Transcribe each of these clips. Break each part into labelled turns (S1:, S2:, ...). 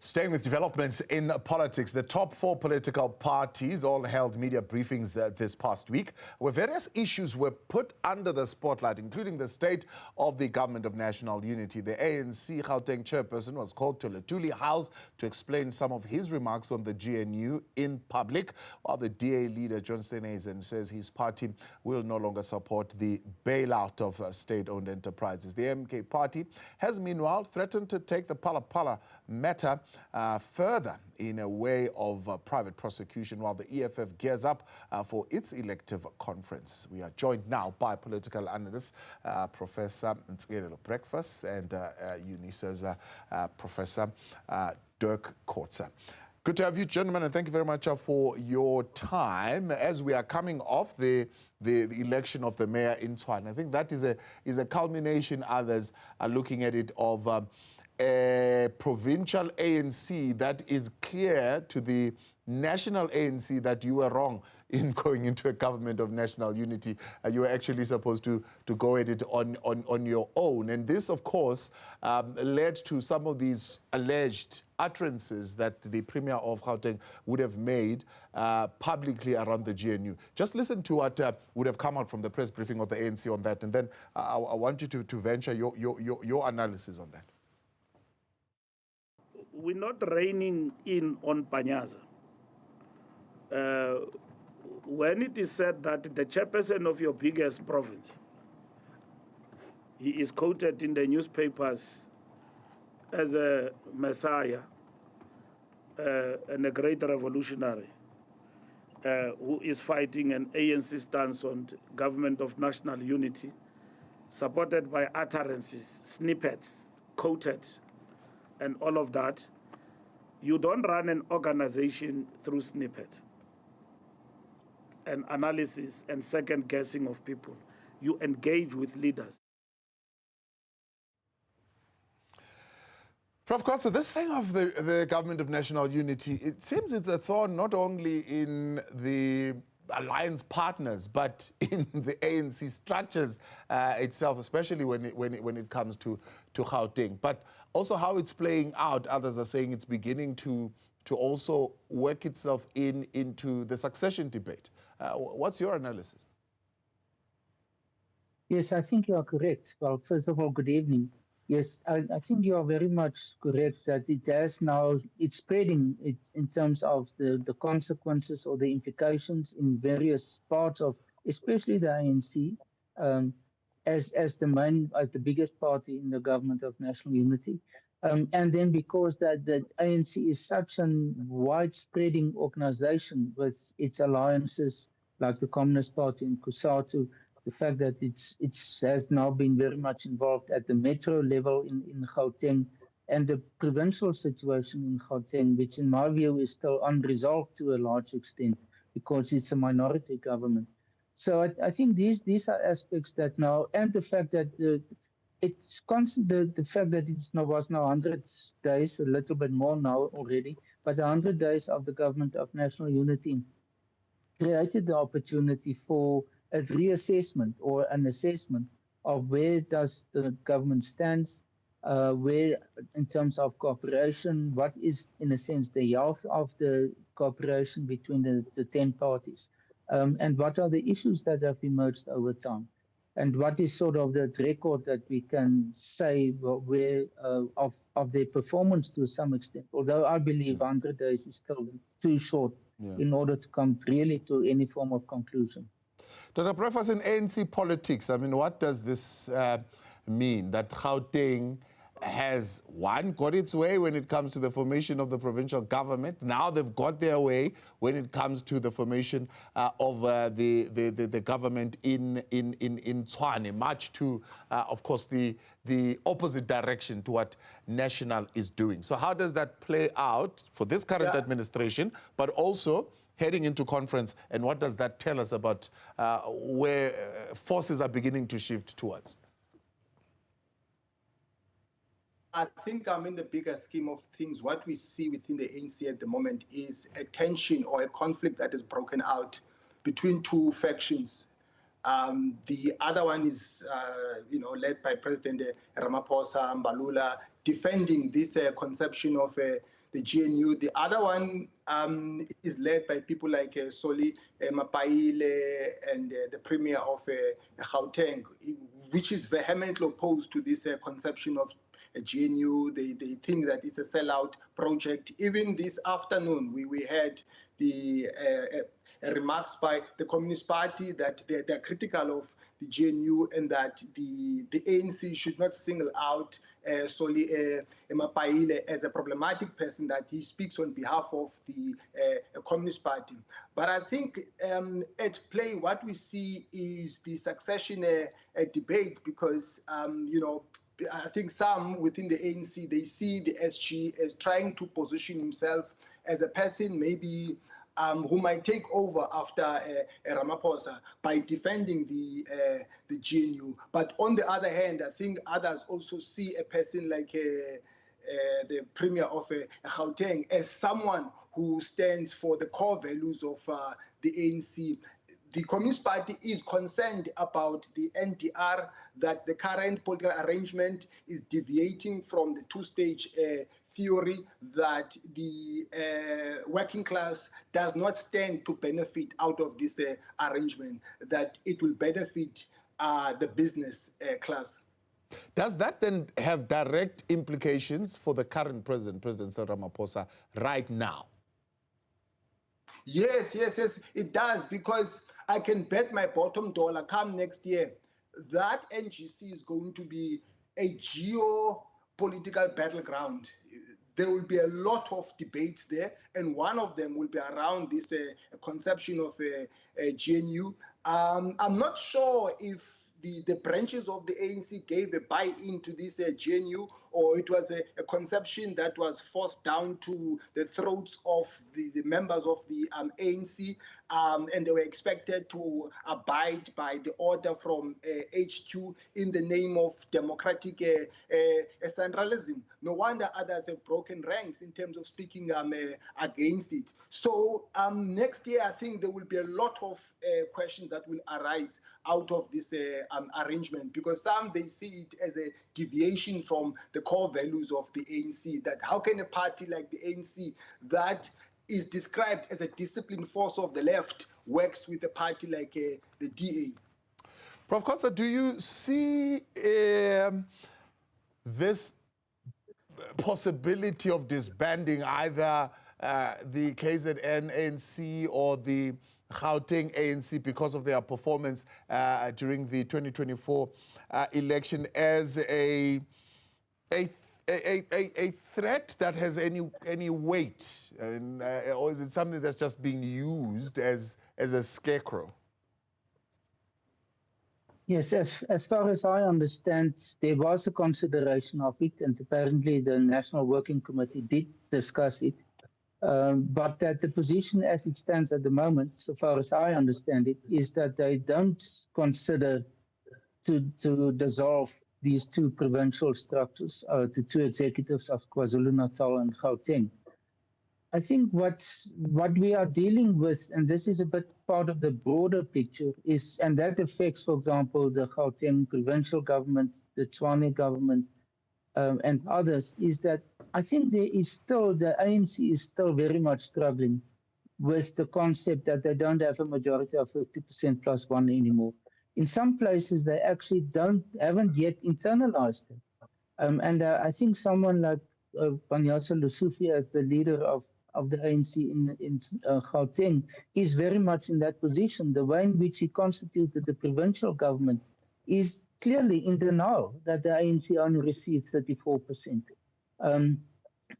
S1: Staying with developments in politics, the top four political parties all held media briefings this past week, where various issues were put under the spotlight, including the state of the Government of National Unity. The ANC Gauteng chairperson was called to Letuli House to explain some of his remarks on the GNU in public, while the DA leader, John Steenhuisen, says his party will no longer support the bailout of state-owned enterprises. The MK party has meanwhile threatened to take the Phala matter further in a way of private prosecution, while the EFF gears up for its elective conference. We are joined now by political analyst Professor Ntsikelelo Breakfast and Unisa's Professor Dirk Kotze. Good to have you, gentlemen, and thank you very much for your time. As we are coming off the election of the mayor in Tshwane, I think that is a culmination, others are looking at it, of a provincial ANC that is clear to the national ANC that you were wrong in going into a government of national unity. You were actually supposed to go at it on your own. And this, of course, led to some of these alleged utterances that the Premier of Gauteng would have made publicly around the GNU. Just listen to what would have come out from the press briefing of the ANC on that, and then I want you to venture your analysis on that.
S2: We're not reining in on Panyaza. When it is said that the chairperson of your biggest province, he is quoted in the newspapers as a messiah and a great revolutionary who is fighting an ANC stance on government of national unity, supported by utterances, snippets, quoted, and all of that. You don't run an organization through snippets and analysis and second guessing of people. You engage with leaders.
S1: Prof. Kotze, this thing of the Government of National Unity, it seems it's a thorn not only in the alliance partners, but in the ANC structures itself, especially when it comes to Gauteng. But also how it's playing out, others are saying it's beginning to also work itself into the succession debate. What's your analysis?
S3: Yes, I think you are correct. Well, first of all, good evening. Yes, I think you are very much correct that it has now, it's spreading it in terms of the consequences or the implications in various parts of, especially the ANC, as the biggest party in the Government of National Unity. And then because the ANC is such a widespreading organization with its alliances, like the Communist Party in Kusatu, the fact that it's has now been very much involved at the metro level in Gauteng, and the provincial situation in Gauteng, which in my view is still unresolved to a large extent because it's a minority government. So I think these are aspects that now, and the fact that it's constant, the fact that it was now 100 days, a little bit more now already, but 100 days of the Government of National Unity created the opportunity for a reassessment or an assessment of where does the government stands, where in terms of cooperation, what is in a sense the health of the cooperation between the 10 parties, and what are the issues that have emerged over time, and what is sort of the record that we can say where of their performance to some extent, although I believe 100 days is still too short in order to come really to any form of conclusion.
S1: Dr. Breakfast, in ANC politics, I mean, what does this mean? That Gauteng has, one, got its way when it comes to the formation of the provincial government. Now they've got their way when it comes to the formation of the government in Tshwane, much to, of course, the opposite direction to what National is doing. So how does that play out for this current administration, but also heading into conference, and what does that tell us about where forces are beginning to shift towards?
S4: I think in the bigger scheme of things, what we see within the ANC at the moment is a tension or a conflict that is broken out between two factions. The other one is, led by President Ramaphosa Mbalula, defending this conception of the GNU. The other one is led by people like Soli Mapaile and the Premier of Gauteng, which is vehemently opposed to this conception of a GNU. They think that it's a sellout project. Even this afternoon, we had the remarks by the Communist Party that they're critical of the GNU and that the ANC should not single out Soli Mapaile as a problematic person, that he speaks on behalf of the Communist Party. But I think at play, what we see is the succession debate, because, you know, I think some within the ANC, they see the SG as trying to position himself as a person maybe who might take over after Ramaphosa by defending the GNU. But on the other hand, I think others also see a person like the Premier of Gauteng as someone who stands for the core values of the ANC. The Communist Party is concerned about the NDR, that the current political arrangement is deviating from the two-stage theory, that the working class does not stand to benefit out of this arrangement, that it will benefit the business class.
S1: Does that then have direct implications for the current president, President Cyril Ramaphosa, right now?
S4: Yes, it does, because I can bet my bottom dollar come next year that NGC is going to be a geopolitical battleground. There will be a lot of debates there, and one of them will be around this conception of a GNU. I'm not sure if the branches of the ANC gave a buy-in to this GNU, or it was a conception that was forced down to the throats of the members of the ANC, and they were expected to abide by the order from HQ in the name of democratic centralism. No wonder others have broken ranks in terms of speaking against it. So next year, I think there will be a lot of questions that will arise out of this arrangement, because some, they see it as a deviation from the core values of the ANC, that how can a party like the ANC that is described as a disciplined force of the left works with a party like the DA.
S1: Prof. Kotze, do you see this possibility of disbanding either the KZN ANC or the Gauteng ANC because of their performance during the 2024 election as a threat that has any weight, or is it something that's just being used as a scarecrow?
S3: Yes, as far as I understand, there was a consideration of it, and apparently the National Working Committee did discuss it. But that the position as it stands at the moment, so far as I understand it, is that they don't consider to dissolve these two provincial structures, the two executives of KwaZulu-Natal and Gauteng. I think what we are dealing with, and this is a bit part of the broader picture, is, and that affects, for example, the Gauteng provincial government, the Tshwane government, and others, is that I think there is still, the ANC is still very much struggling with the concept that they don't have a majority of 50% plus one anymore. In some places, they actually haven't yet internalized it. And I think someone like Panyaza Lesufi, as the leader of the ANC in Gauteng, is very much in that position. The way in which he constituted the provincial government is clearly in denial that the ANC only received 34%.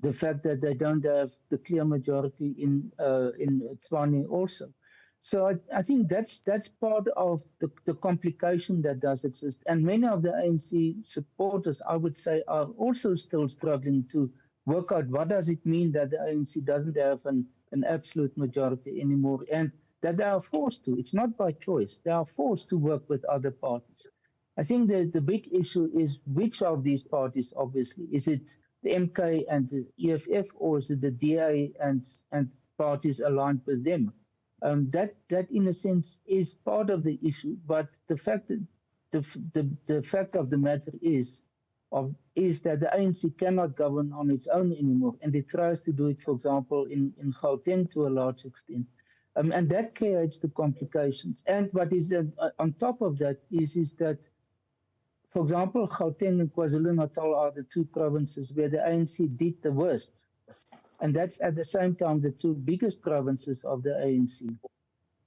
S3: The fact that they don't have the clear majority in Tshwane also. So I think that's part of the complication that does exist. And many of the ANC supporters, I would say, are also still struggling to work out what does it mean that the ANC doesn't have an absolute majority anymore, and that they are forced to. It's not by choice. They are forced to work with other parties. I think that the big issue is which of these parties, obviously. Is it the MK and the EFF, or is it the DA and parties aligned with them? That in a sense is part of the issue, but the fact that the fact of the matter is is that the ANC cannot govern on its own anymore, and it tries to do it, for example, in Gauteng to a large extent. And that creates the complications. And what is on top of that is that, for example, Gauteng and KwaZulu-Natal are the two provinces where the ANC did the worst. And that's at the same time the two biggest provinces of the ANC.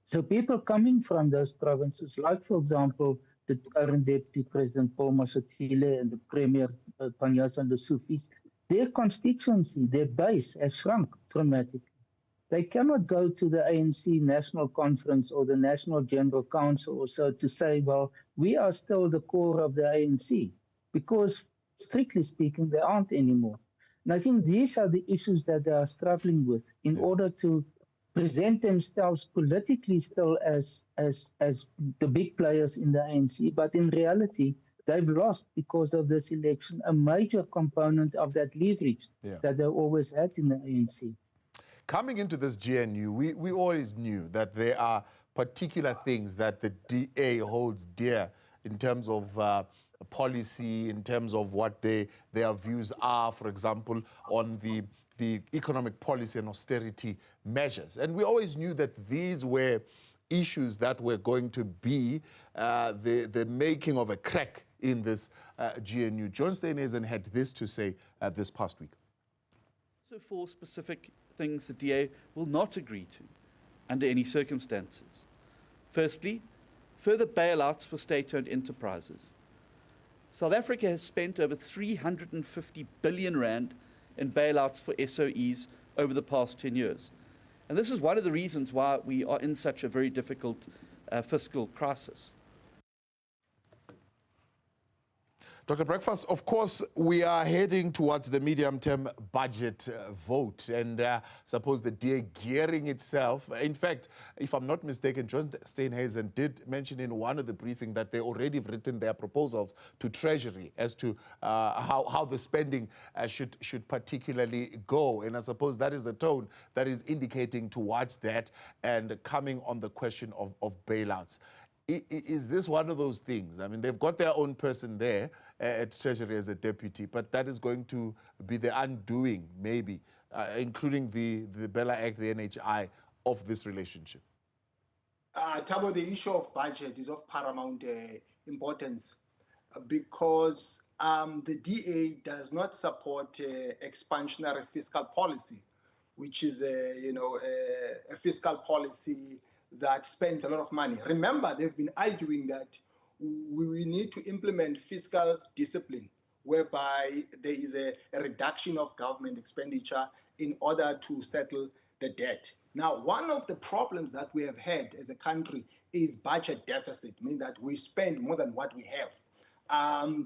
S3: So people coming from those provinces, like, for example, the current Deputy President Paul Mashatile and the Premier Panyaza Lesufis, their constituency, their base has shrunk dramatically. They cannot go to the ANC National Conference or the National General Council or so to say, well, we are still the core of the ANC, because strictly speaking, they aren't anymore. And I think these are the issues that they are struggling with in order to present themselves politically still as the big players in the ANC, but in reality, they've lost because of this election a major component of that leverage that they always had in the ANC.
S1: Coming into this GNU, we always knew that there are particular things that the DA holds dear in terms of policy, in terms of what their views are, for example, on the economic policy and austerity measures. And we always knew that these were issues that were going to be the making of a crack in this GNU. John Steenhuisen had this to say this past week.
S5: So for specific things the DA will not agree to under any circumstances. Firstly, further bailouts for state-owned enterprises. South Africa has spent over 350 billion rand in bailouts for SOEs over the past 10 years. And this is one of the reasons why we are in such a very difficult fiscal crisis.
S1: Dr. Breakfast, of course, we are heading towards the medium-term budget vote, and suppose the DA gearing itself. In fact, if I'm not mistaken, John Steenhuisen did mention in one of the briefings that they already have written their proposals to Treasury as to how the spending should particularly go. And I suppose that is the tone that is indicating towards that and coming on the question of bailouts. Is this one of those things? I mean, they've got their own person there at Treasury as a deputy, but that is going to be the undoing, maybe, including the Bella Act, the NHI, of this relationship.
S4: Tabo, the issue of budget is of paramount importance because the DA does not support expansionary fiscal policy, which is a fiscal policy that spends a lot of money. Remember, they've been arguing that we need to implement fiscal discipline, whereby there is a reduction of government expenditure in order to settle the debt. Now, one of the problems that we have had as a country is budget deficit, meaning that we spend more than what we have.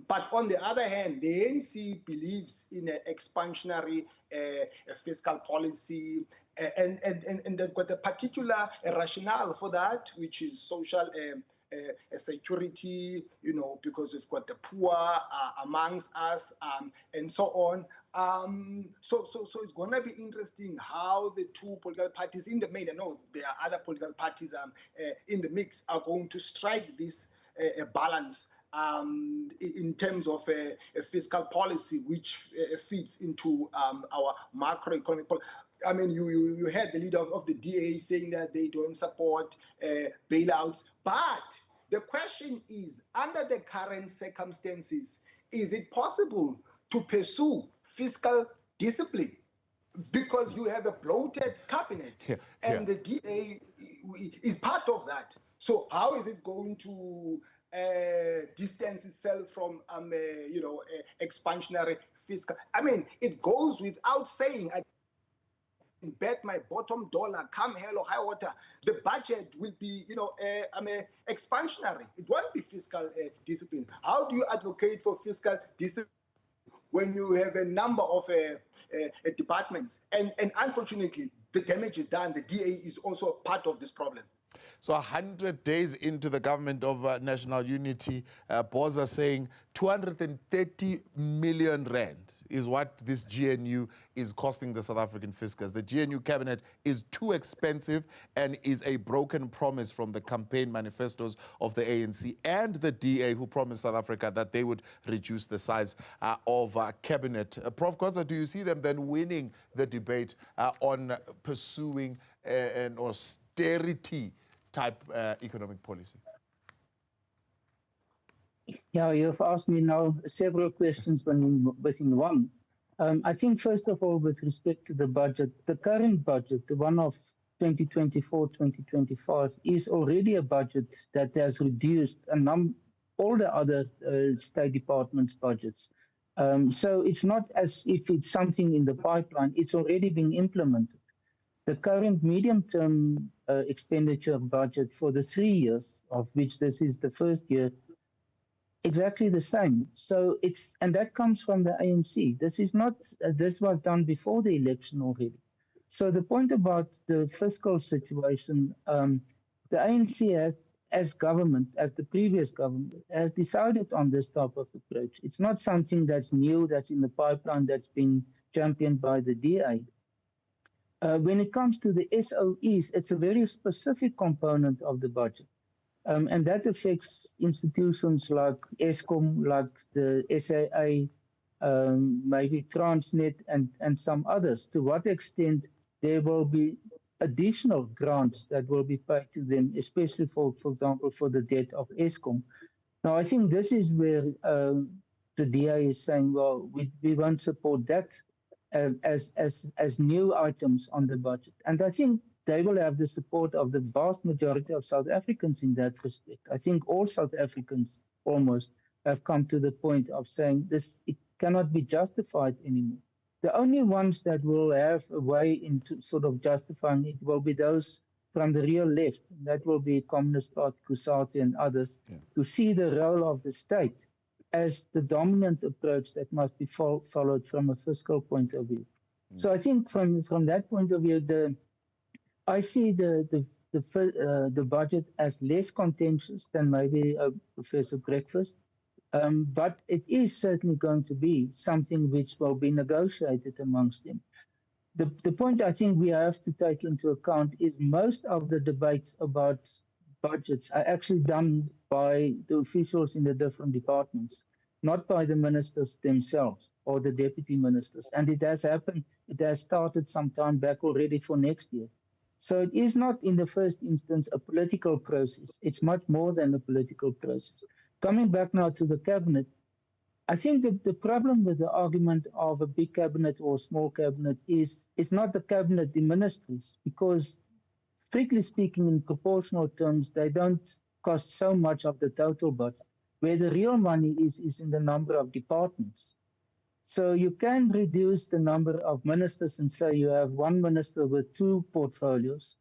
S4: But on the other hand, the ANC believes in an expansionary fiscal policy, and they've got a particular rationale for that, which is social security, because we've got the poor amongst us, and so on. So it's going to be interesting how the two political parties in the main, I know there are other political parties in the mix, are going to strike this balance in terms of a fiscal policy which fits into our macroeconomic policy. I mean, you heard the leader of the DA saying that they don't support bailouts. But the question is, under the current circumstances, is it possible to pursue fiscal discipline? Because you have a bloated cabinet, and the DA is part of that. So how is it going to distance itself from, expansionary fiscal? I mean, it goes without saying, I bet my bottom dollar, come hell or high water, the budget will be, expansionary. It won't be fiscal discipline. How do you advocate for fiscal discipline when you have a number of departments? And unfortunately, the damage is done. The DA is also part of this problem.
S1: So 100 days into the government of national unity, Boza saying 230 million rand is what this GNU is costing the South African fiscus. The GNU cabinet is too expensive and is a broken promise from the campaign manifestos of the ANC and the DA, who promised South Africa that they would reduce the size of cabinet. Prof. Kotze, do you see them then winning the debate on pursuing an austerity type economic policy?
S3: Yeah, you've asked me now several questions within one. I think, first of all, with respect to the budget, the current budget, the one of 2024-2025, is already a budget that has reduced all the other State Department's budgets. So it's not as if it's something in the pipeline, it's already being implemented. The current medium-term expenditure budget for the 3 years, of which this is the first year, exactly the same. So and that comes from the ANC. This is not, this was done before the election already. So the point about the fiscal situation, the ANC has, as government, as the previous government, has decided on this type of approach. It's not something that's new, that's in the pipeline, that's been championed by the DA. When it comes to the SOEs, it's a very specific component of the budget. And that affects institutions like Eskom, like the SAA, maybe Transnet, and some others. To what extent there will be additional grants that will be paid to them, especially for example, for the debt of Eskom. Now, I think this is where the DA is saying, well, we won't support that as new items on the budget. And I think they will have the support of the vast majority of South Africans in that respect. I think all South Africans almost have come to the point of saying it cannot be justified anymore. The only ones that will have a way into sort of justifying it will be those from the real left. That will be Communist Party, COSATU and others, to see the role of the state as the dominant approach that must be followed from a fiscal point of view. So I think from that point of view, I see the budget as less contentious than maybe Professor Breakfast, but it is certainly going to be something which will be negotiated amongst them. The point I think we have to take into account is most of the debates about budgets are actually done by the officials in the different departments, not by the ministers themselves or the deputy ministers. And it has happened, it has started some time back already for next year. So it is not in the first instance a political process. It's much more than a political process. Coming back now to the cabinet, I think that the problem with the argument of a big cabinet or small cabinet is not the cabinet, the ministries, because strictly speaking, in proportional terms, they don't cost so much of the total budget. Where the real money is in the number of departments. So you can reduce the number of ministers and say you have one minister with two portfolios,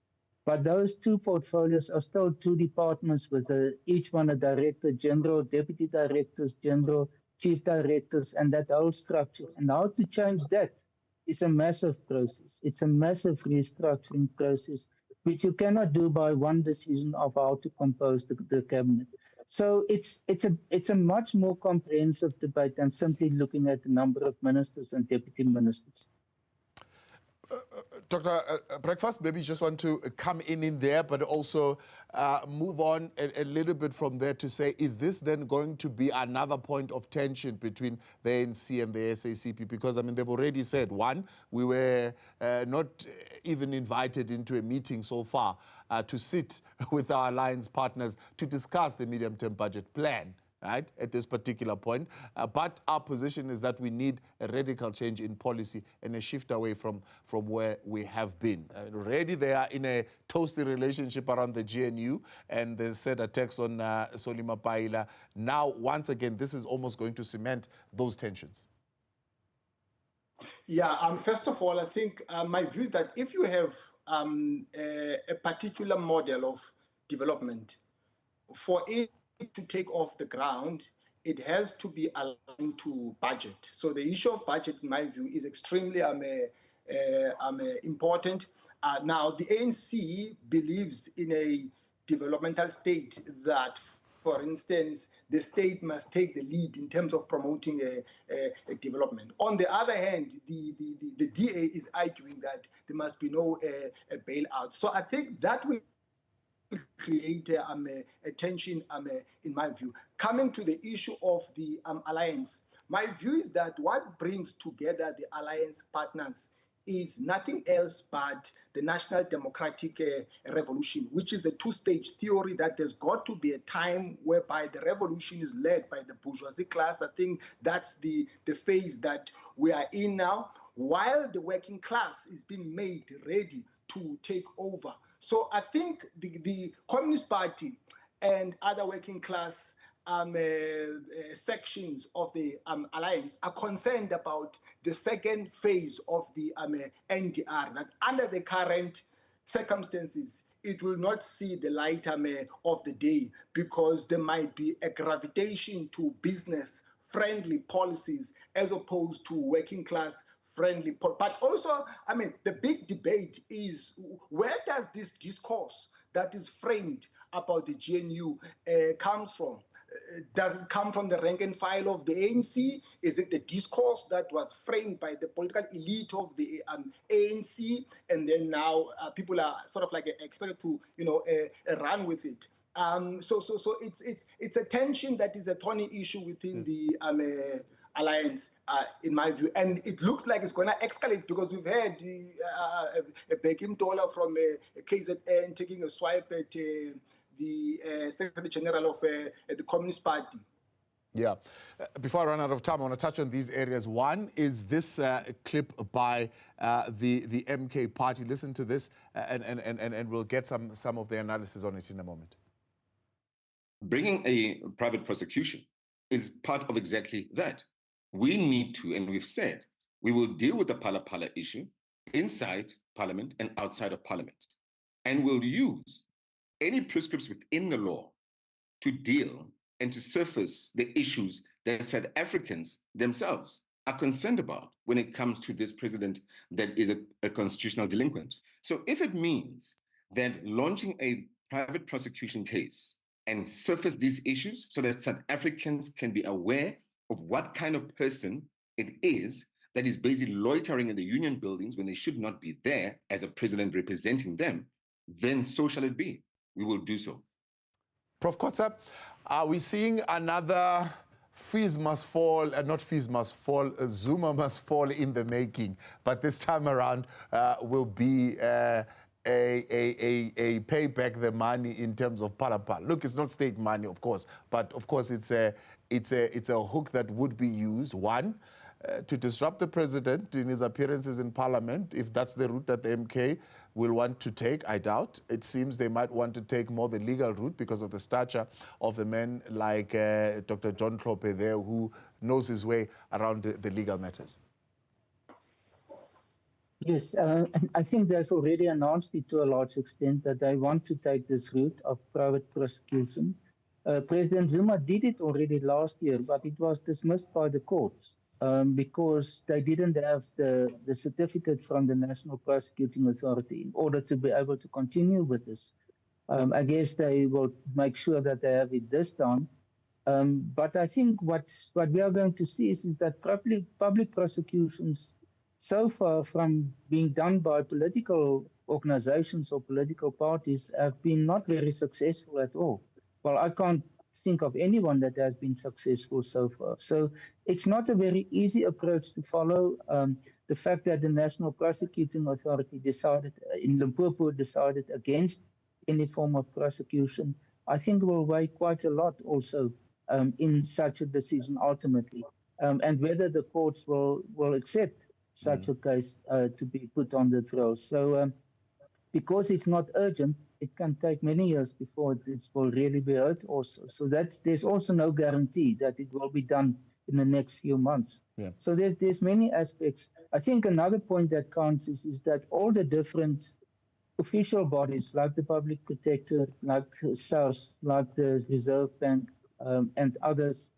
S3: but those two portfolios are still two departments with each one a director general, deputy directors general, chief directors, and that whole structure. And how to change that is a massive process. It's a massive restructuring process, which you cannot do by one decision of how to compose the cabinet. So it's a much more comprehensive debate than simply looking at the number of ministers and deputy ministers.
S1: Dr. Breakfast, maybe you just want to come in there, but also move on a little bit from there to say, is this then going to be another point of tension between the ANC and the SACP? Because, I mean, they've already said, one, we were not even invited into a meeting so far to sit with our alliance partners to discuss the medium-term budget plan. Right, at this particular point. But our position is that we need a radical change in policy and a shift away from where we have been. Already they are in a toasty relationship around the GNU, and they said attacks on Solima Paila. Now, once again, this is almost going to cement those tensions.
S4: Yeah, first of all, I think my view is that if you have a particular model of development, for it to take off the ground, it has to be aligned to budget. So the issue of budget, in my view, is extremely important. Now, the ANC believes in a developmental state that, for instance, the state must take the lead in terms of promoting a development. On the other hand, the DA is arguing that there must be no bailout. So I think that will create a tension in my view. Coming to the issue of the alliance, my view is that what brings together the alliance partners is nothing else but the National Democratic Revolution, which is a two-stage theory that there's got to be a time whereby the revolution is led by the bourgeoisie class. I think that's the phase that we are in now, while the working class is being made ready to take over. So I think the Communist Party and other working class sections of the alliance are concerned about the second phase of the NDR, that under the current circumstances, it will not see the light of the day, because there might be a gravitation to business-friendly policies as opposed to working class friendly. But also, I mean, the big debate is, where does this discourse that is framed about the GNU comes from? Does it come from the rank and file of the ANC? Is it the discourse that was framed by the political elite of the ANC, and then now people are sort of like expected to, run with it? So it's a tension that is a thorny issue within the alliance, in my view, and it looks like it's going to escalate, because we've had a Bekim Tola from KZN taking a swipe at the Secretary General of the Communist Party.
S1: Yeah. Before I run out of time, I want to touch on these areas. One is this clip by the MK party. Listen to this, and we'll get some of the analysis on it in a moment.
S6: Bringing a private prosecution is part of exactly that. We need to, and we've said, we will deal with the Phala issue inside Parliament and outside of Parliament. And we'll use any prescripts within the law to deal and to surface the issues that South Africans themselves are concerned about when it comes to this president that is a constitutional delinquent. So if it means that launching a private prosecution case and surface these issues so that South Africans can be aware of what kind of person it is that is basically loitering in the union buildings when they should not be there as a president representing them, then so shall it be. We will do so.
S1: Prof. Kotze, are we seeing another fees must fall, not fees must fall, Zuma must fall in the making, but this time around will be a pay back the money in terms of Phala? Look, it's not state money, of course, but of course it's a hook that would be used, one, to disrupt the president in his appearances in Parliament, if that's the route that the MK will want to take. I doubt. It seems they might want to take more the legal route because of the stature of a man like Dr. John Klope there, who knows his way around the legal matters.
S3: Yes, and I think they've already announced it to a large extent that they want to take this route of private prosecution. President Zuma did it already last year, but it was dismissed by the courts because they didn't have the certificate from the National Prosecuting Authority in order to be able to continue with this. I guess they will make sure that they have it this time. But I think what we are going to see is that public prosecutions so far from being done by political organizations or political parties have been not very successful at all. Well, I can't think of anyone that has been successful so far. So it's not a very easy approach to follow. The fact that the National Prosecuting Authority decided in Limpopo decided against any form of prosecution, I think will weigh quite a lot also in such a decision ultimately, and whether the courts will accept such a case to be put on the trial. So because it's not urgent, it can take many years before this will really be heard also. So there's also no guarantee that it will be done in the next few months. Yeah. So there's many aspects. I think another point that counts is that all the different official bodies, like the Public Protector, like SARS, like the Reserve Bank, and others,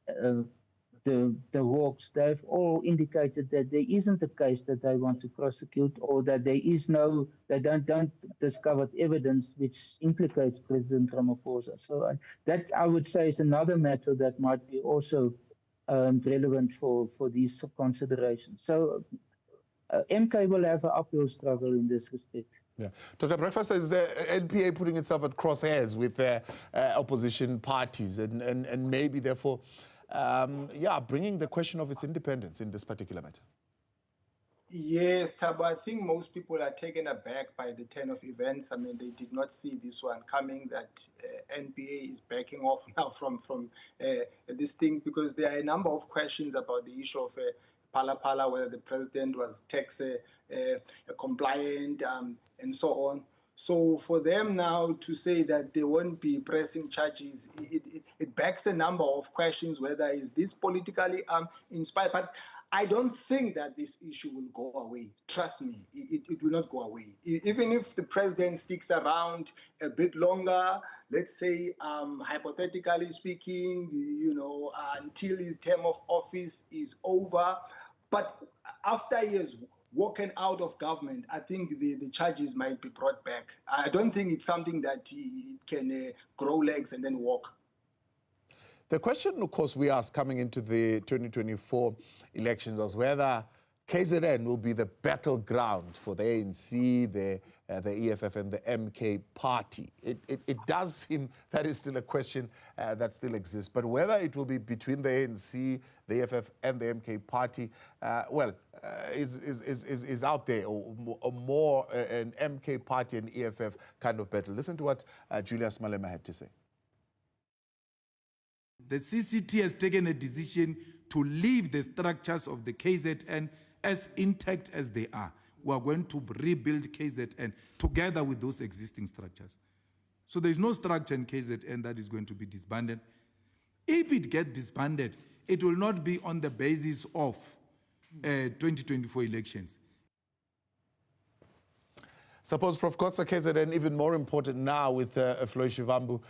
S3: the Hawks, they've all indicated that there isn't a case that they want to prosecute, or that there is no, they don't discover evidence which implicates President Ramaphosa. So that, I would say, is another matter that might be also relevant for these considerations. So MK will have an uphill struggle in this respect.
S1: Yeah. Dr. Breakfast, is the NPA putting itself at crosshairs with the opposition parties and maybe therefore, bringing the question of its independence in this particular matter?
S4: Yes, Thabo, I think most people are taken aback by the turn of events. I mean, they did not see this one coming, that NPA is backing off now from this thing, because there are a number of questions about the issue of Phala, whether the president was tax compliant and so on. So for them now to say that they won't be pressing charges, it backs a number of questions, whether is this politically inspired. But I don't think that this issue will go away. Trust me, it will not go away. Even if the president sticks around a bit longer, let's say, hypothetically speaking, until his term of office is over. But after he has walking out of government, I think the charges might be brought back. I don't think it's something that he can grow legs and then walk.
S1: The question, of course, we asked coming into the 2024 elections was whether KZN will be the battleground for the ANC, the EFF and the MK party. It does seem that is still a question that still exists. But whether it will be between the ANC, the EFF and the MK party, is out there, or more an MK party and EFF kind of battle. Listen to what Julius Malema had to say.
S7: The CCT has taken a decision to leave the structures of the KZN as intact as they are. We are going to rebuild KZN together with those existing structures. So there is no structure in KZN that is going to be disbanded. If it gets disbanded, it will not be on the basis of 2024 elections.
S1: Suppose Prof. Kotze, KZN, even more important now with Floyd Shivambu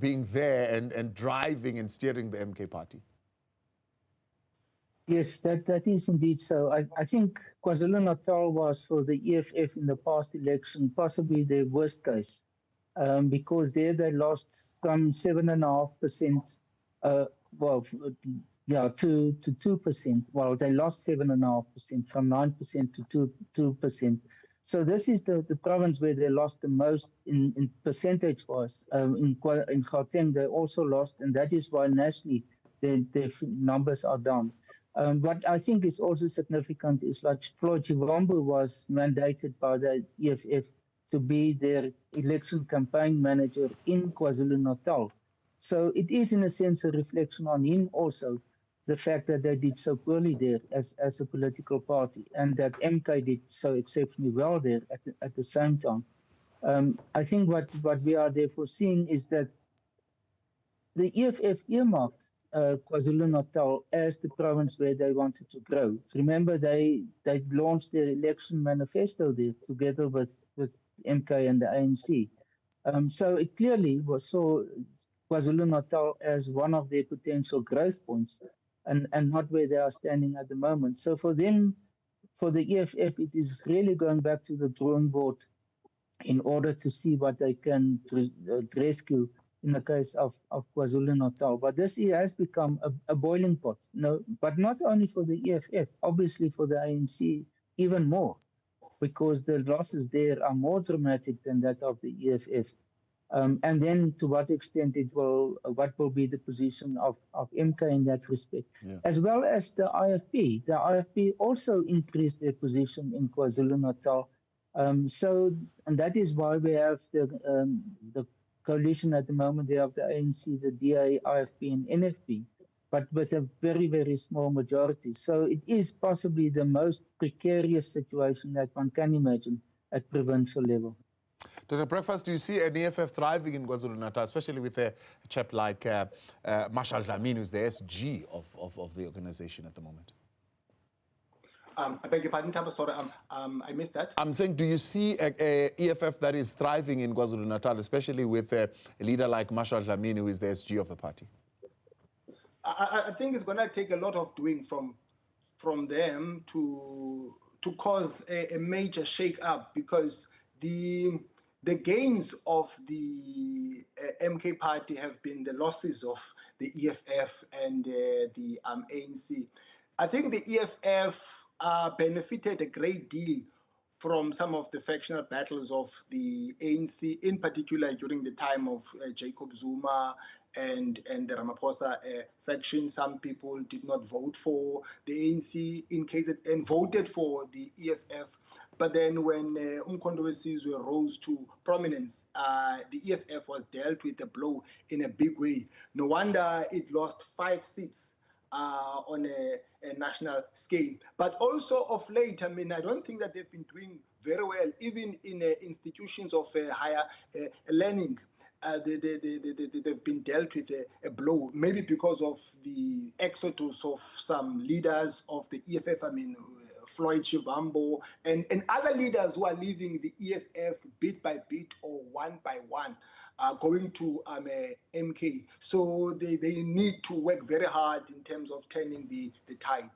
S1: being there and driving and steering the MK party.
S3: Yes, that is indeed so. I think KwaZulu-Natal was, for the EFF in the past election, possibly their worst case, because there they lost from 7.5%, to 2%. Well, they lost 7.5%, from 9% to 2%. So this is the province where they lost the most in percentage-wise. In Gauteng, they also lost, and that is why nationally their numbers are down. What I think is also significant is that Floyd Shivambu was mandated by the EFF to be their election campaign manager in KwaZulu-Natal. So it is, in a sense, a reflection on him also, the fact that they did so poorly there as a political party, and that MK did so exceptionally well there at the same time. I think what we are therefore seeing is that the EFF earmarked KwaZulu-Natal as the province where they wanted to grow. Remember, they launched their election manifesto there together with MK and the ANC. So it clearly saw KwaZulu-Natal as one of their potential growth points, and not where they are standing at the moment. So for them, for the EFF, it is really going back to the drawing board in order to see what they can rescue in the case of KwaZulu-Natal. But this has become a boiling pot. No, but not only for the EFF, obviously for the ANC even more, because the losses there are more dramatic than that of the EFF. And then to what extent what will be the position of MK in that respect, as well as the IFP. The IFP also increased their position in KwaZulu-Natal. And that is why we have the coalition at the moment. They have the ANC, the DA, IFP, and NFP, but with a very, very small majority. So it is possibly the most precarious situation that one can imagine at provincial level.
S1: Dr. Breakfast, do you see an EFF thriving in KwaZulu-Natal, especially with a chap like Marshall Dlamini, who's the SG of the organization at the moment?
S4: I beg your pardon, Thabo, sorry, I missed that.
S1: I'm saying, do you see a EFF that is thriving in KwaZulu-Natal, especially with a leader like Marshall Dlamini, who is the SG of the party?
S4: I think it's going to take a lot of doing from them to cause a major shake-up, because the gains of the MK party have been the losses of the EFF and the ANC. I think the EFF benefited a great deal from some of the factional battles of the ANC, in particular during the time of Jacob Zuma and the Ramaphosa faction. Some people did not vote for the ANC in KZN, voted for the EFF. But then when Umkhonto weSizwe rose to prominence, the EFF was dealt with a blow in a big way. No wonder it lost 5 seats on a national scale. But also of late, I mean, I don't think that they've been doing very well, even in institutions of higher learning. They've been dealt with a blow, maybe because of the exodus of some leaders of the EFF. I mean, Floyd Shivambo and other leaders who are leaving the EFF bit by bit or one by one, going to MK. So they need to work very hard in terms of turning the tide.